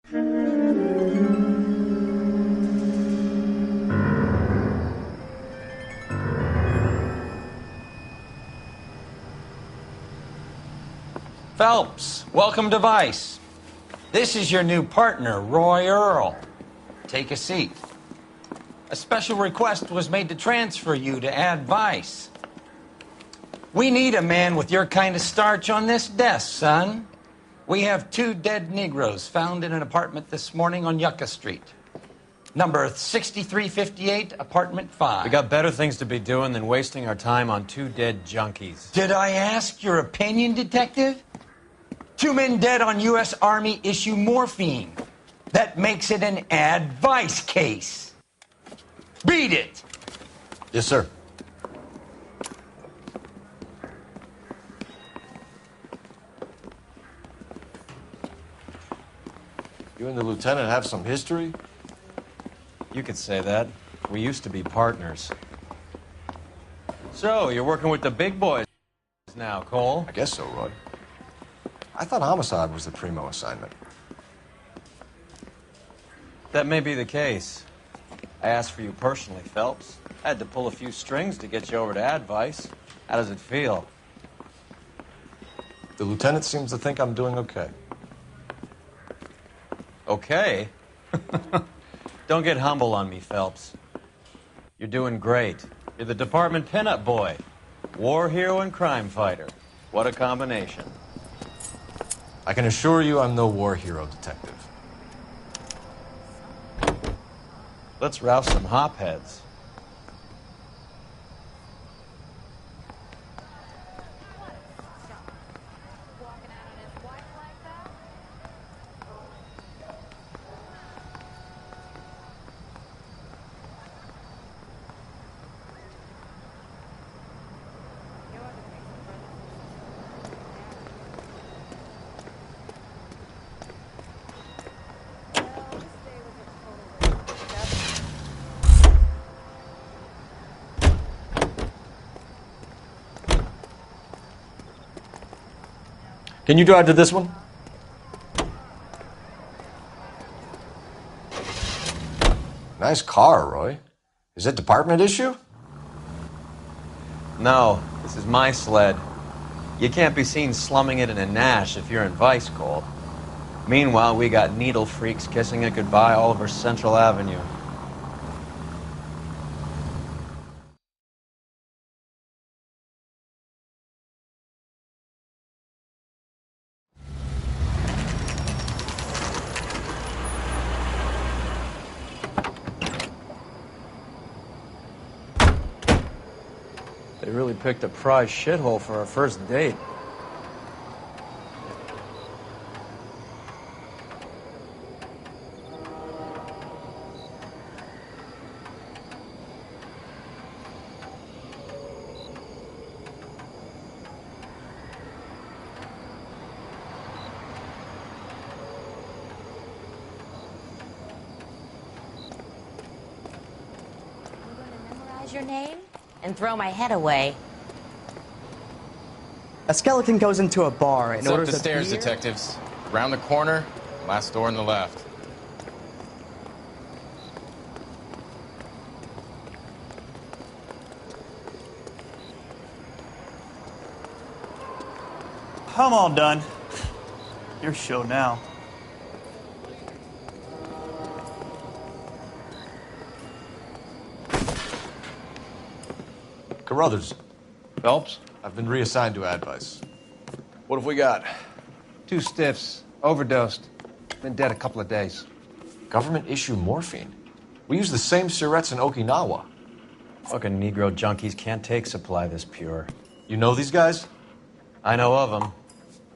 Phelps, welcome to Vice. This is your new partner, Roy Earl. Take a seat. A special request was made to transfer you to Ad Vice. We need a man with your kind of starch on this desk, son. We have 2 dead Negroes found in an apartment this morning on Yucca Street. Number 6358, apartment 5. We got better things to be doing than wasting our time on 2 dead junkies. Did I ask your opinion, detective? 2 men dead on U.S. Army issue morphine. That makes it an Ad Vice case. Beat it! Yes, sir. You and the lieutenant have some history? You could say that. We used to be partners. So, you're working with the big boys now, Cole? I guess so, Roy. I thought homicide was the primo assignment. That may be the case. I asked for you personally, Phelps. I had to pull a few strings to get you over to Ad Vice. How does it feel? The lieutenant seems to think I'm doing okay. Okay? Don't get humble on me, Phelps. You're doing great. You're the department pinup boy. War hero and crime fighter. What a combination. I can assure you I'm no war hero, detective. Let's rouse some hopheads. Can you drive to this one? Nice car, Roy. Is it department issue? No, this is my sled. You can't be seen slumming it in a Nash if you're in Vice, Cole. Meanwhile, we got needle freaks kissing it goodbye all over Central Avenue. They really picked a prize shithole for our first date. Your name and throw my head away. A skeleton goes into a bar and orders up the stairs, beer. detectives. Round the corner, last door on the left. I'm all done. Your show now. Carruthers, Phelps? I've been reassigned to Ad Vice. What have we got? 2 stiffs. Overdosed. Been dead a couple of days. Government issue morphine. We use the same syrettes in Okinawa. Fucking Negro junkies can't take supply this pure. You know these guys? I know of them.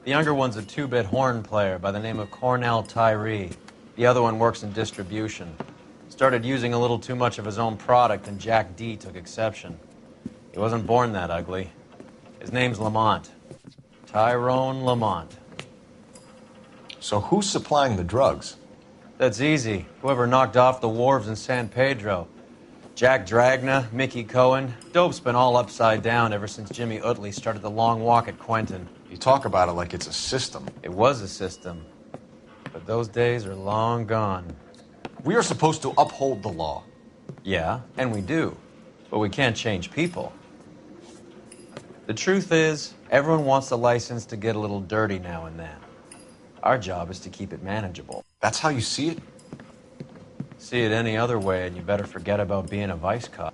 The younger one's a 2-bit horn player by the name of Cornell Tyree. The other one works in distribution. Started using a little too much of his own product, and Jack D took exception. He wasn't born that ugly. His name's Lamont. Tyrone Lamont. So who's supplying the drugs? That's easy. Whoever knocked off the wharves in San Pedro. Jack Dragna, Mickey Cohen. Dope's been all upside down ever since Jimmy Utley started the long walk at Quentin. You talk about it like it's a system. It was a system. But those days are long gone. We are supposed to uphold the law. Yeah, and we do. But we can't change people. The truth is, everyone wants a license to get a little dirty now and then. Our job is to keep it manageable. That's how you see it? See it any other way, and you better forget about being a vice cop.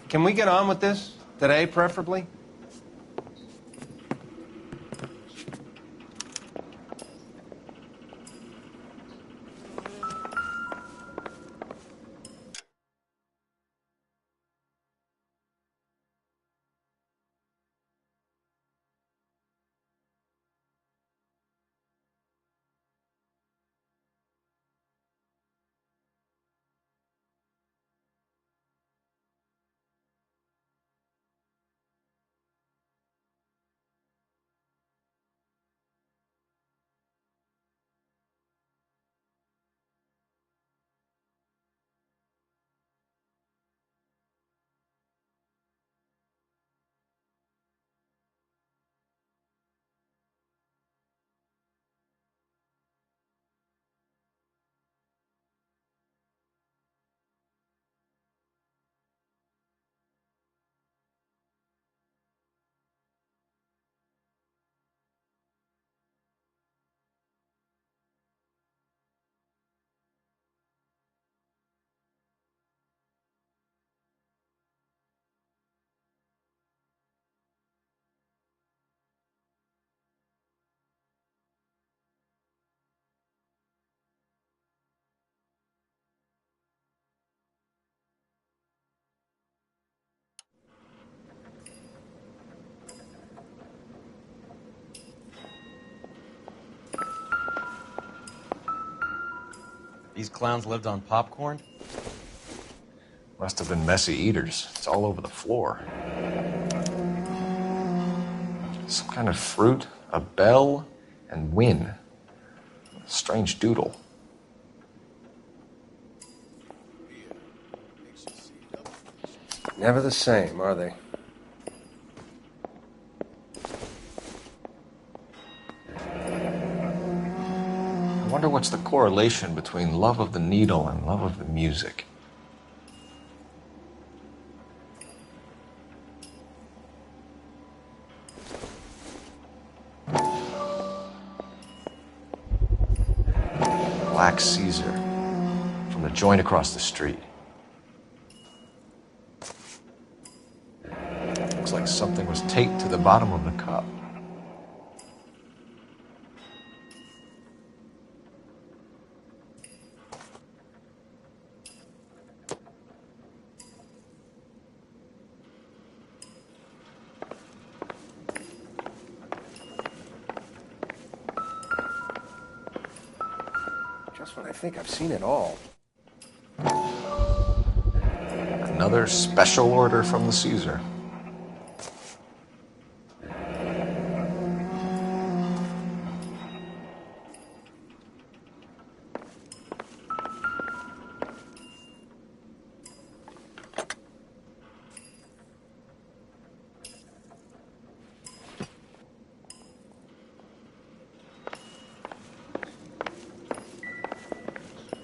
Can we get on with this? Today, preferably? These clowns lived on popcorn? Must have been messy eaters. It's all over the floor. Some kind of fruit, a bell, and win. Strange doodle. Never the same, are they? I wonder what's the correlation between love of the needle and love of the music. Black Caesar from the joint across the street. Looks like something was taped to the bottom of the cup. Just when I think I've seen it all. Another special order from the Caesar.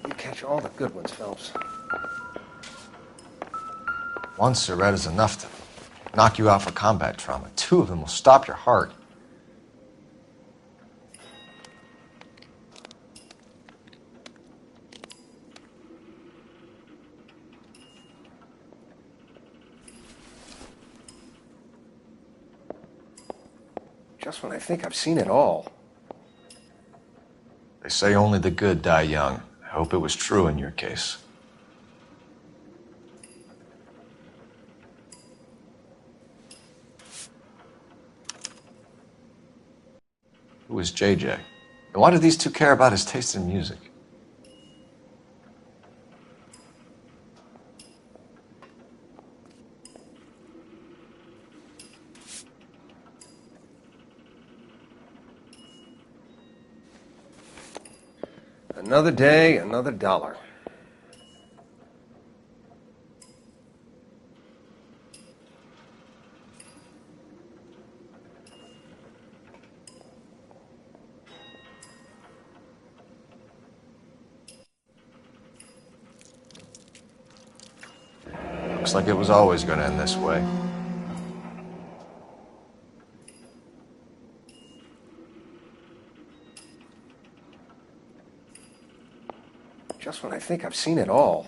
You catch all the good ones, Phelps. One cigarette is enough to knock you out for combat trauma. Two of them will stop your heart. Just when I think I've seen it all. They say only the good die young. I hope it was true in your case. Who is JJ? And why do these two care about his taste in music? Another day, another dollar. Looks like it was always going to end this way. Just when I think I've seen it all.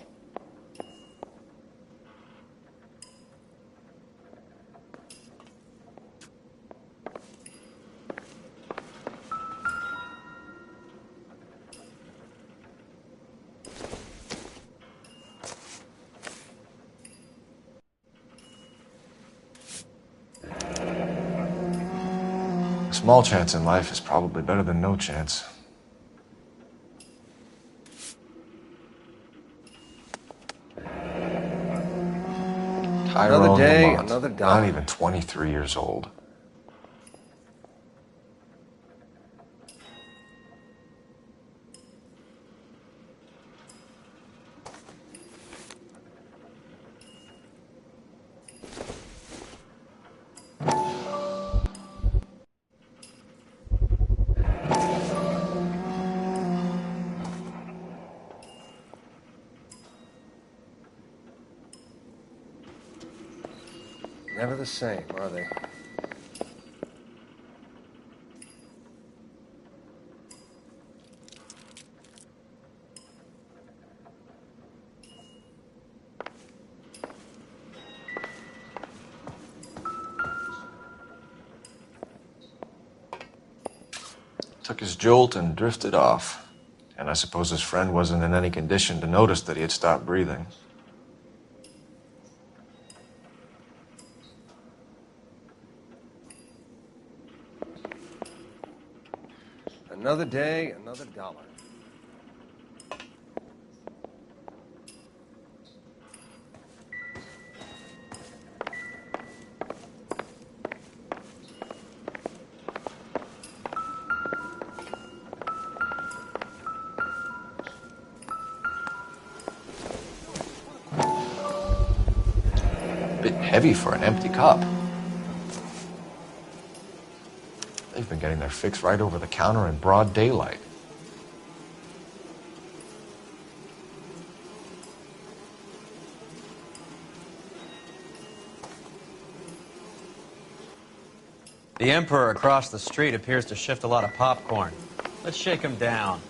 A small chance in life is probably better than no chance. Another day, Lamont, another dollar. not even 23 years old. Never the same, are they? Took his jolt and drifted off. And I suppose his friend wasn't in any condition to notice that he had stopped breathing. Another day, another dollar. Bit heavy for an empty cup. They've been getting their fix right over the counter in broad daylight. The Emperor across the street appears to shift a lot of popcorn. Let's shake him down.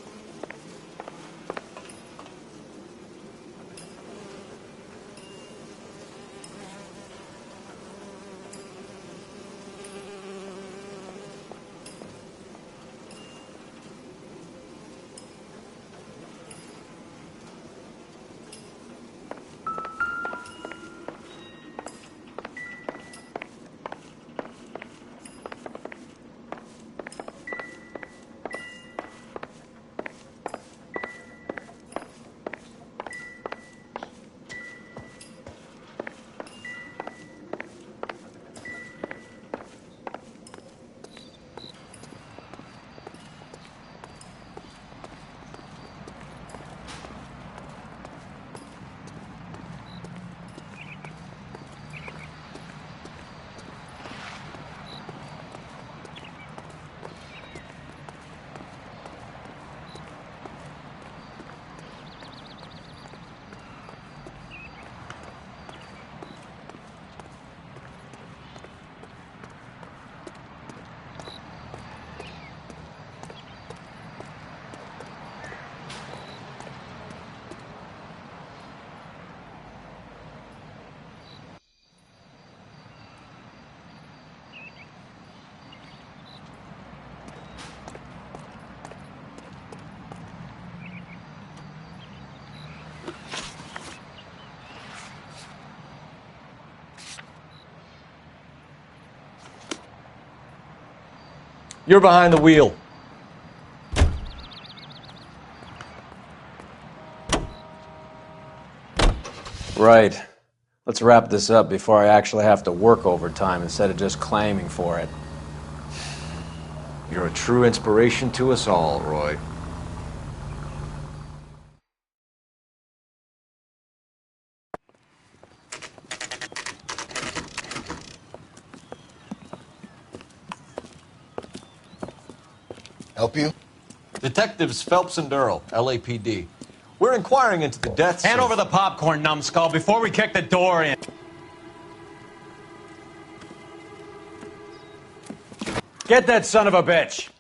You're behind the wheel. Right. Let's wrap this up before I actually have to work overtime instead of just claiming for it. You're a true inspiration to us all, Roy. Help you? Detectives Phelps and Durrell, LAPD. We're inquiring into the deaths Hand of... over the popcorn, numbskull, before we kick the door in. Get that son of a bitch!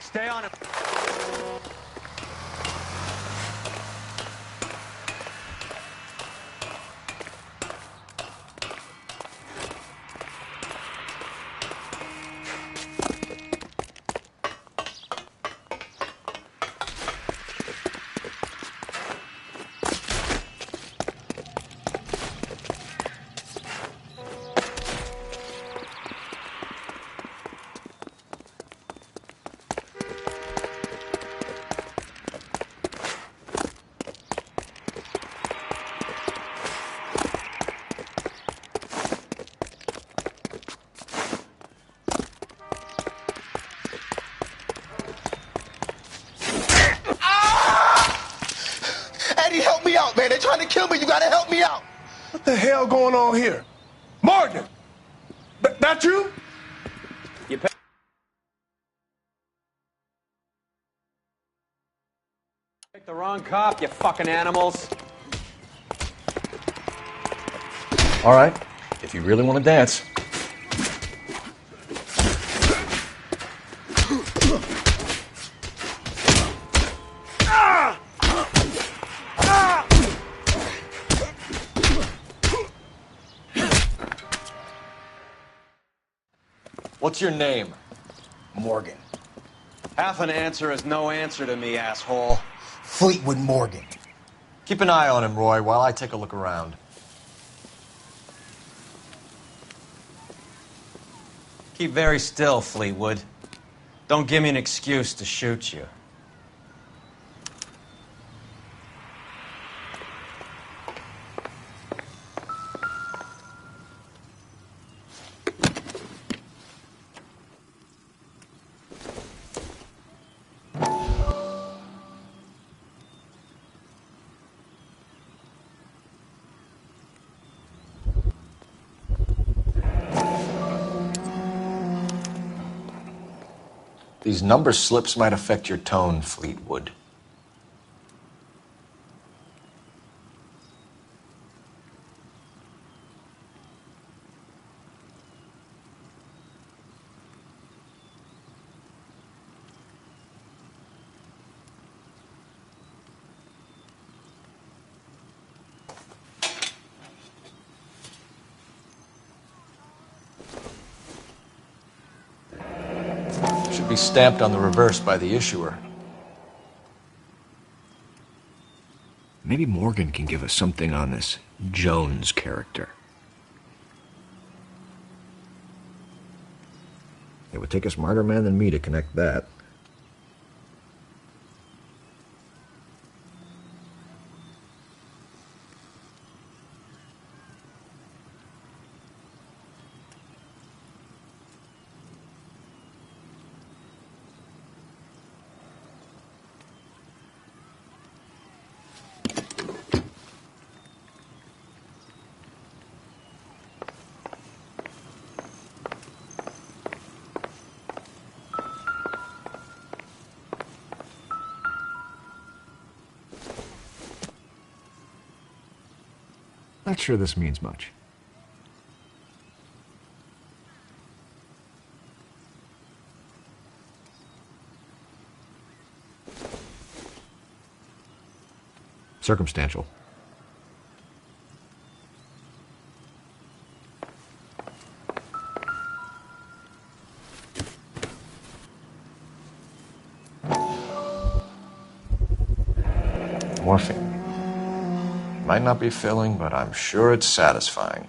Stay on him. Eddie, help me out, man. They're trying to kill me. You gotta help me out. What the hell going on here? Morgan! That you? Picked the wrong cop, you fucking animals. All right, if you really want to dance. What's your name? Morgan. Half an answer is no answer to me, asshole. Fleetwood Morgan. Keep an eye on him, Roy, while I take a look around. Keep very still, Fleetwood. Don't give me an excuse to shoot you. These number slips might affect your tone, Fleetwood. Should be stamped on the reverse by the issuer. Maybe Morgan can give us something on this Jones character. It would take a smarter man than me to connect that. Not sure this means much. Circumstantial. Morphine. Might not be filling, but I'm sure it's satisfying.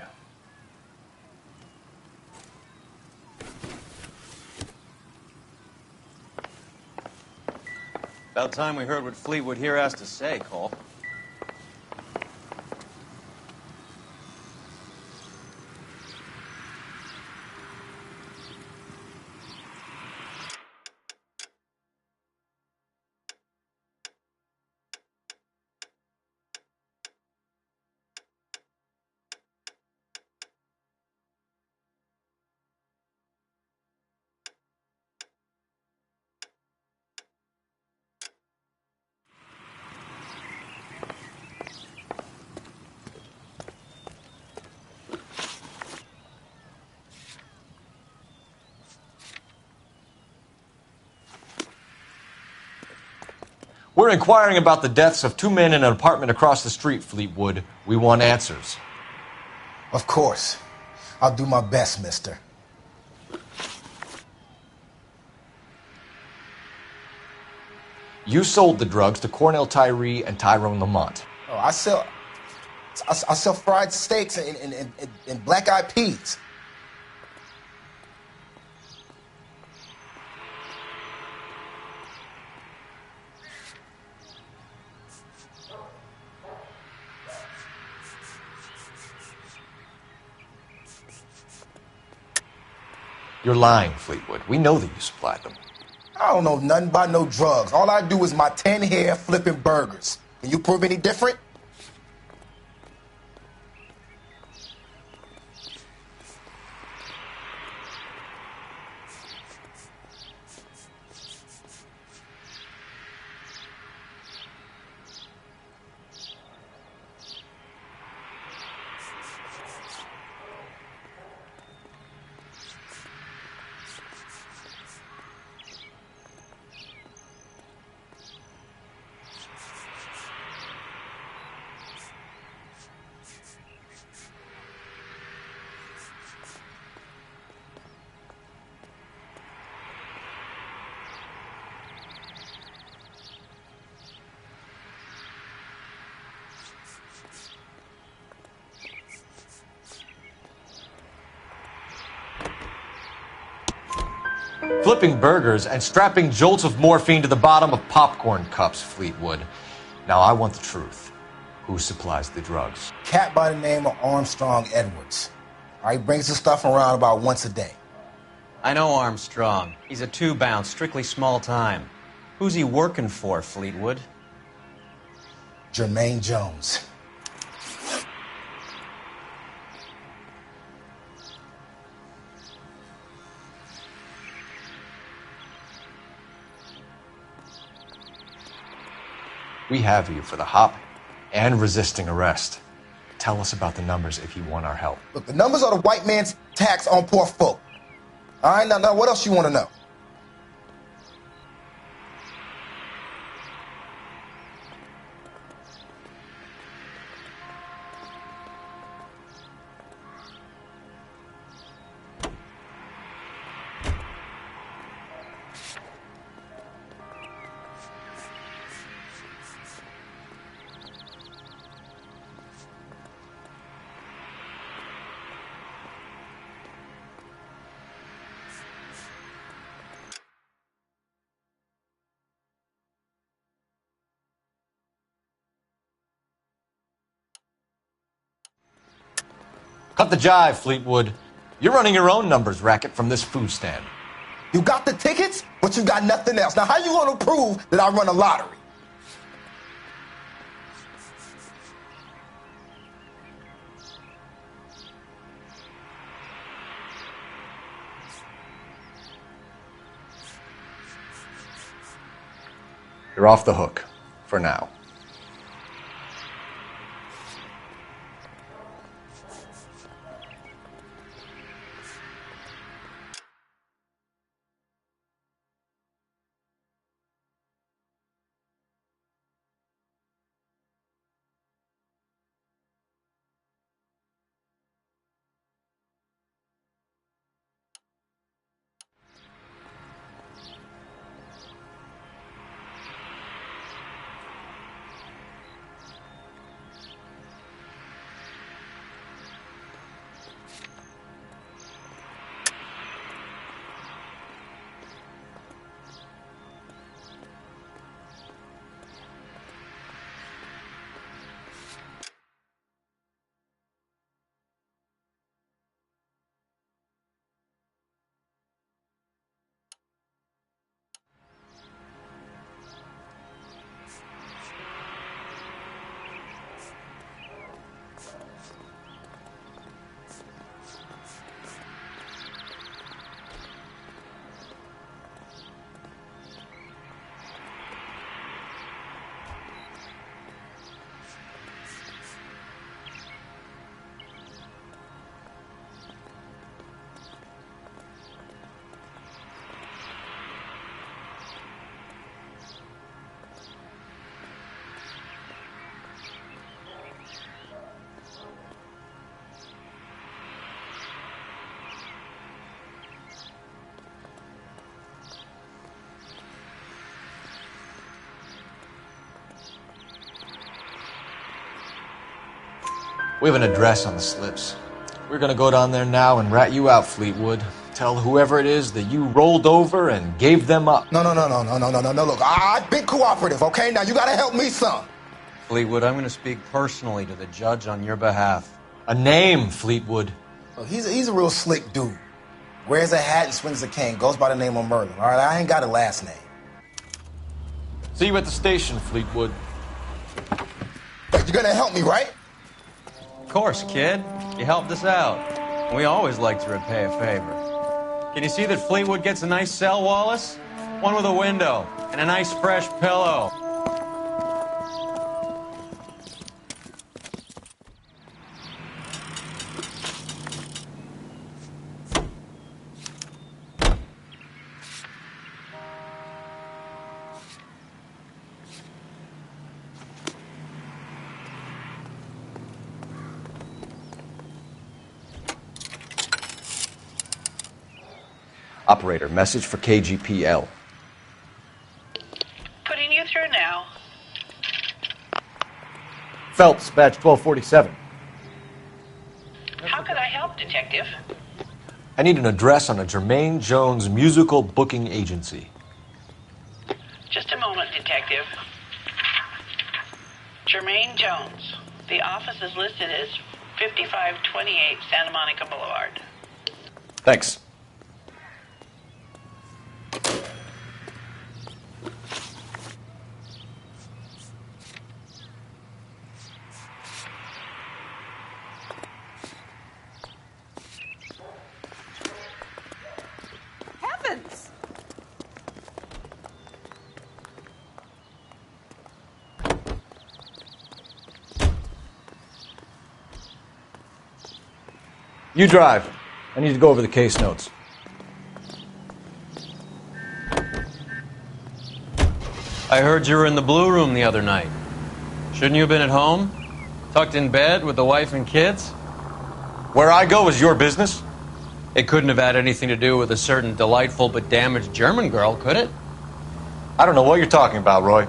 About time we heard what Fleetwood here has to say, Cole. We're inquiring about the deaths of 2 men in an apartment across the street, Fleetwood. We want answers. Of course. I'll do my best, mister. You sold the drugs to Cornell Tyree and Tyrone Lamont. Oh, I sell fried steaks and black-eyed peas. You're lying, Fleetwood. We know that you supplied them. I don't know nothing about no drugs. All I do is my 10 hair flipping burgers. Can you prove any different? Flipping burgers and strapping jolts of morphine to the bottom of popcorn cups, Fleetwood. Now, I want the truth. Who supplies the drugs? Cat by the name of Armstrong Edwards. All right, brings the stuff around about once a day. I know Armstrong. He's a two-bound, strictly small time. Who's he working for, Fleetwood? Jermaine Jones. We have you for the hop and resisting arrest. Tell us about the numbers if you want our help. Look, the numbers are the white man's tax on poor folk. All right, now what else you want to know? Cut the jive, Fleetwood. You're running your own numbers racket from this food stand. You got the tickets, but you got nothing else. Now, how you going to prove that I run a lottery? You're off the hook. For now. We have an address on the slips. We're gonna go down there now and rat you out, Fleetwood. Tell whoever it is that you rolled over and gave them up. No. Look, I've been cooperative, okay? Now you gotta help me some. Fleetwood, I'm going to speak personally to the judge on your behalf. A name, Fleetwood. Look, he's a real slick dude. Wears a hat and swings a cane. Goes by the name of Merlin. All right, I ain't got a last name. See you at the station, Fleetwood. But you're gonna help me, right? Of course, kid. You helped us out. We always like to repay a favor. Can you see that Fleetwood gets a nice cell, Wallace? One with a window and a nice fresh pillow. Operator, message for KGPL. Putting you through now. Phelps, badge 1247. How could I help, Detective? I need an address on a Jermaine Jones musical booking agency. Just a moment, Detective. Jermaine Jones. The office is listed as 5528 Santa Monica Boulevard. Thanks. Heavens! You drive. I need to go over the case notes. I heard you were in the Blue Room the other night. Shouldn't you have been at home? Tucked in bed with the wife and kids? Where I go is your business? It couldn't have had anything to do with a certain delightful but damaged German girl, could it? I don't know what you're talking about, Roy.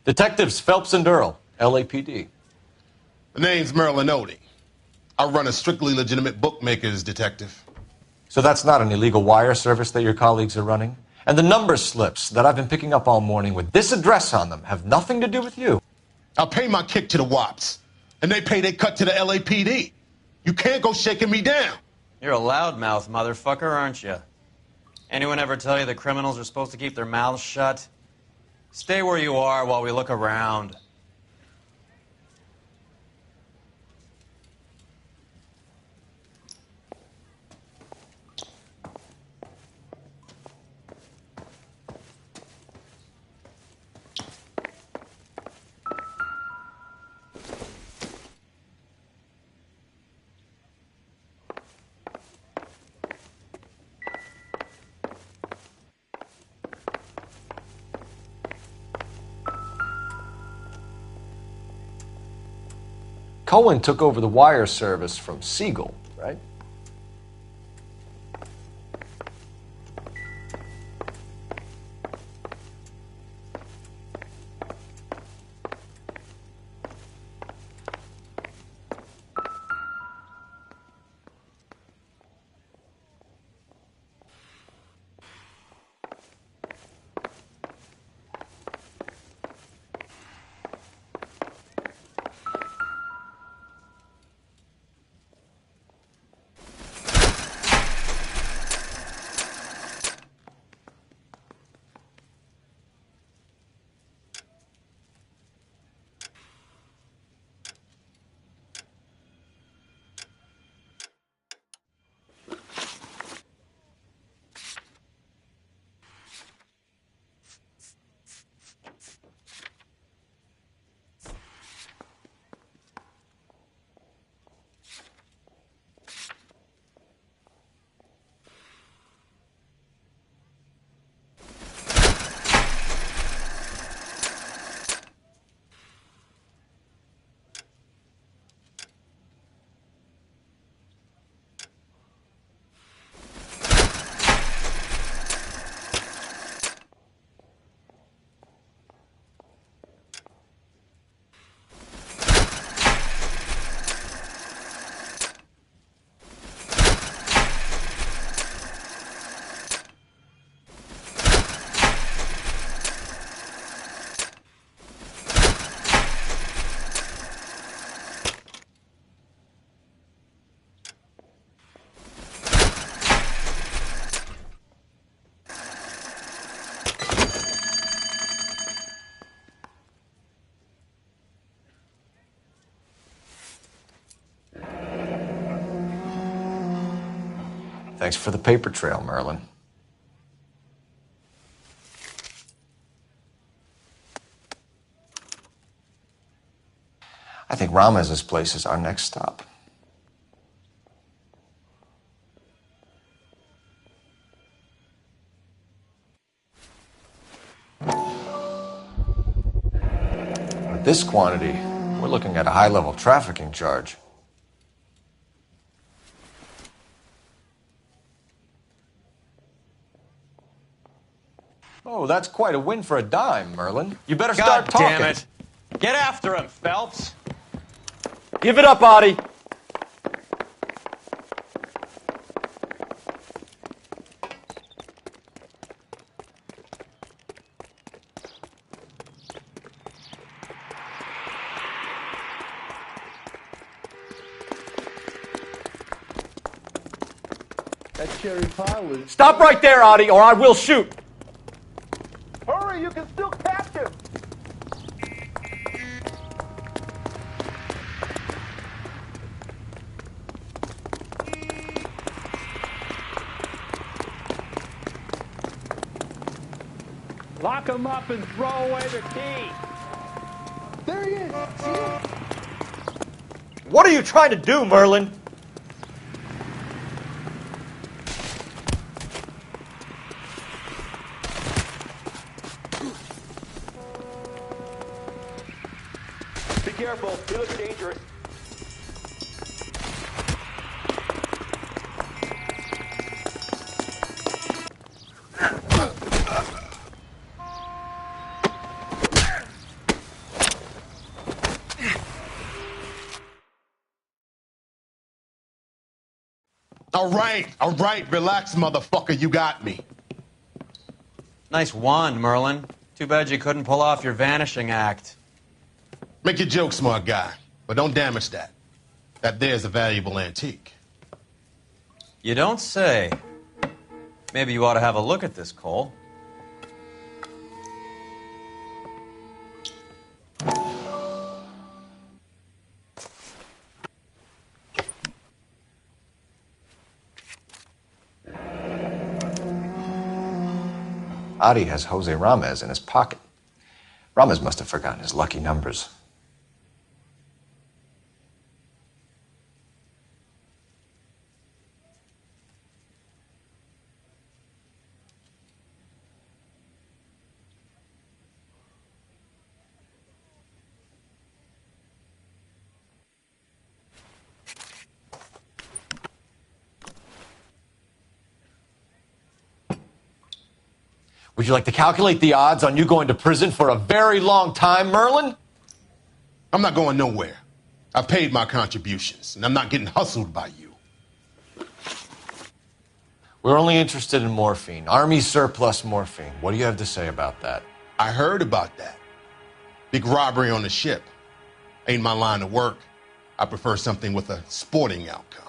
Detectives Phelps and Earl, LAPD. The name's Merlin Odie. I run a strictly legitimate bookmakers detective. So that's not an illegal wire service that your colleagues are running? And the number slips that I've been picking up all morning with this address on them have nothing to do with you? I'll pay my kick to the WAPs, and they pay their cut to the LAPD. You can't go shaking me down. You're a loudmouth motherfucker, aren't you? Anyone ever tell you that criminals are supposed to keep their mouths shut? Stay where you are while we look around. Cohen took over the wire service from Siegel, right? Thanks for the paper trail, Merlin. I think Ramez's place is our next stop. With this quantity, we're looking at a high-level trafficking charge. Oh, that's quite a win for a dime, Merlin. You better start God talking. damn it. Get after him, Phelps. Give it up, Audie. That cherry pie was... Stop right there, Audie, or I will shoot. Hurry, you can still catch him! Lock him up and throw away the key. There he is. See him? What are you trying to do, Merlin? Be careful. He looks dangerous. All right, relax, motherfucker, you got me. Nice wand, Merlin. Too bad you couldn't pull off your vanishing act. Make your joke, smart guy, but don't damage that. That there's a valuable antique. You don't say. Maybe you ought to have a look at this, Cole. Audie has Jose Ramez in his pocket. Ramez must have forgotten his lucky numbers. Would you like to calculate the odds on you going to prison for a very long time, Merlin? I'm not going nowhere. I've paid my contributions, and I'm not getting hustled by you. We're only interested in morphine. Army surplus morphine. What do you have to say about that? I heard about that. Big robbery on the ship. Ain't my line of work. I prefer something with a sporting outcome.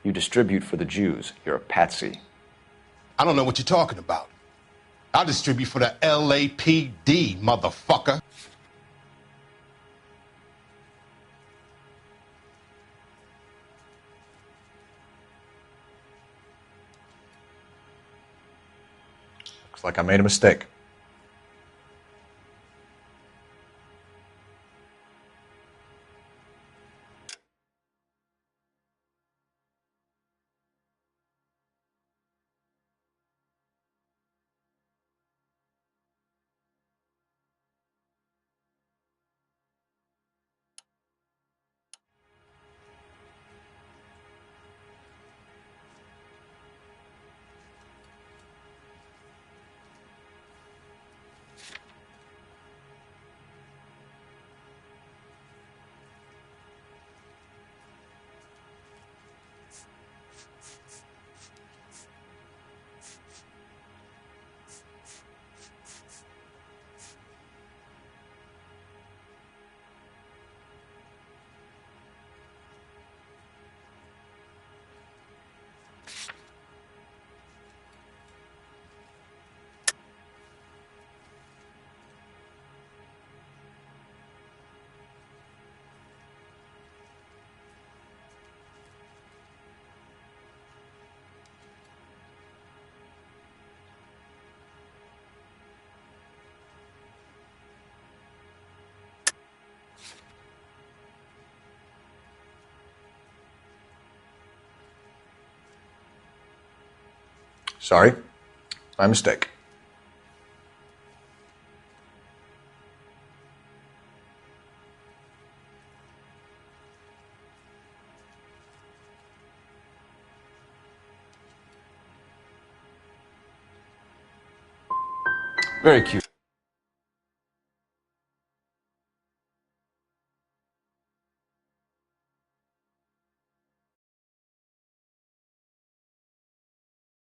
You distribute for the Jews. You're a patsy. I don't know what you're talking about. I'll distribute for the LAPD, motherfucker. Looks like I made a mistake. Sorry, my mistake. Very cute.